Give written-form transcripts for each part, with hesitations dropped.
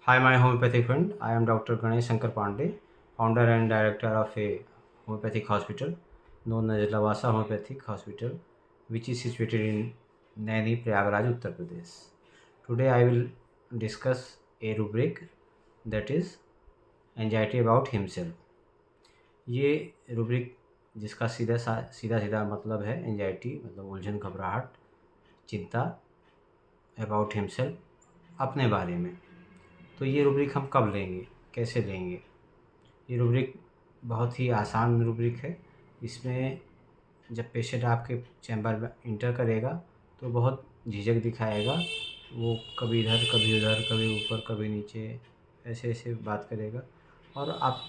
Hi, my homeopathic friend. I am Dr. Ganesh Shankar Pandey, founder and director of a homeopathic hospital known as Lavasa Homeopathic Hospital, which is situated in Naini, Prayagraj, Uttar Pradesh. Today, I will discuss a rubric that is anxiety about himself. ये rubric जिसका सीधा सीधा मतलब है anxiety मतलब उलझन घबराहट चिंता अबाउट हिमसेल्फ अपने बारे में। तो ये रूब्रिक हम कब लेंगे, कैसे लेंगे? ये रूब्रिक बहुत ही आसान रूब्रिक है। इसमें जब पेशेंट आपके चैम्बर में इंटर करेगा तो बहुत झिझक दिखाएगा। वो कभी इधर, कभी उधर, कभी ऊपर, कभी नीचे ऐसे बात करेगा और आप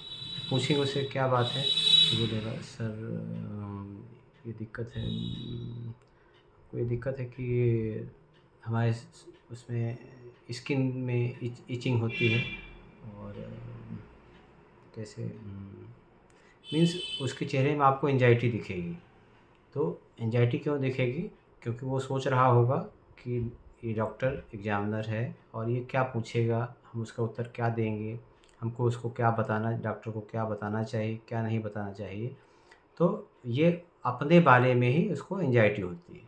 पूछेंगे उससे क्या बात है, तो बोलेगा सर ये दिक्कत है, कोई दिक्कत है कि हमारे उसमें स्किन में इचिंग होती है और कैसे मीन्स उसके चेहरे में आपको एंजाइटी दिखेगी। तो एंजाइटी क्यों दिखेगी? क्योंकि वो सोच रहा होगा कि ये डॉक्टर एग्जामिनर है और ये क्या पूछेगा, हम उसका उत्तर क्या देंगे, हमको उसको क्या बताना, डॉक्टर को क्या बताना चाहिए, क्या नहीं बताना चाहिए। तो ये अपने बारे में ही उसको एंजाइटी होती है।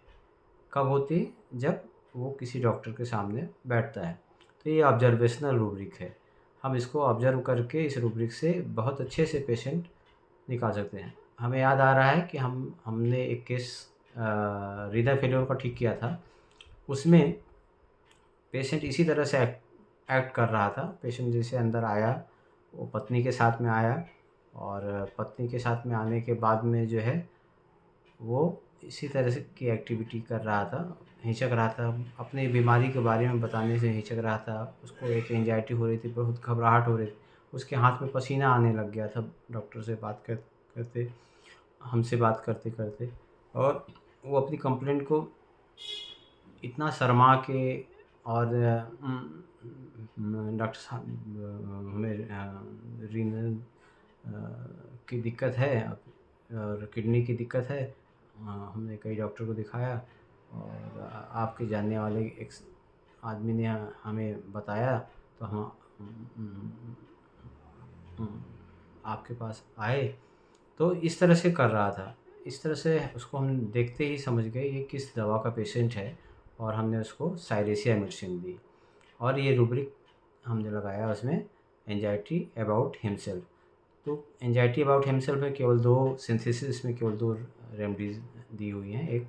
कब होती है? जब वो किसी डॉक्टर के सामने बैठता है। तो ये ऑब्जर्वेशनल रूब्रिक है। हम इसको ऑब्जर्व करके इस रूब्रिक से बहुत अच्छे से पेशेंट निकाल सकते हैं। हमें याद आ रहा है कि हमने एक केस हृदय फेल्योर का ठीक किया था। उसमें पेशेंट इसी तरह से एक्ट कर रहा था। पेशेंट जैसे अंदर आया, वो पत्नी के साथ में आया और पत्नी के साथ में आने के बाद में जो है वो इसी तरह से की एक्टिविटी कर रहा था, हिचक रहा था, अपनी बीमारी के बारे में बताने से हिचक रहा था। उसको एक एंजाइटी हो रही थी, बहुत घबराहट हो रही थी। उसके हाथ में पसीना आने लग गया था डॉक्टर से बात करते, हमसे बात करते और वो अपनी कंप्लेंट को इतना शर्मा के और डॉक्टर साहब हमें रीनल की दिक्कत है और किडनी की दिक्कत है। हमने कई डॉक्टर को दिखाया और आपके जानने वाले एक आदमी ने हमें बताया तो हम आपके पास आए। तो इस तरह से कर रहा था। इस तरह से उसको हम देखते ही समझ गए ये किस दवा का पेशेंट है और हमने उसको साइलेसिया मेडिसिन दी और ये रूब्रिक हमने लगाया उसमें एंजाइटी अबाउट हिमसेल्फ। तो एंजाइटी अबाउट हिमसेल्फ में केवल 2 सिंथेसिस में केवल 2 रेमेडीज़ दी हुई हैं, एक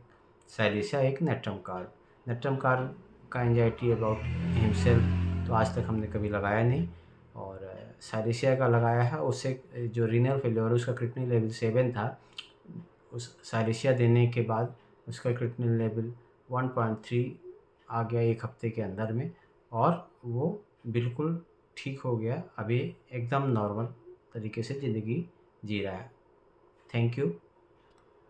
साइलेसिया, एक नेट्रम-कार्ब। नेट्रम-कार्ब का एंजाइटी अबाउट हिमसेल्फ तो आज तक हमने कभी लगाया नहीं और साइलेसिया का लगाया है। उससे जो रीनल फेल्योर उसका क्रिटिनिन लेवल 7 था, उस साइलेसिया देने के बाद उसका क्रिटिनिन लेवल 1.3 आ गया 1 हफ्ते के अंदर में और वो बिल्कुल ठीक हो गया। अभी एकदम नॉर्मल तरीके से ज़िंदगी जी रहा है। Thank you.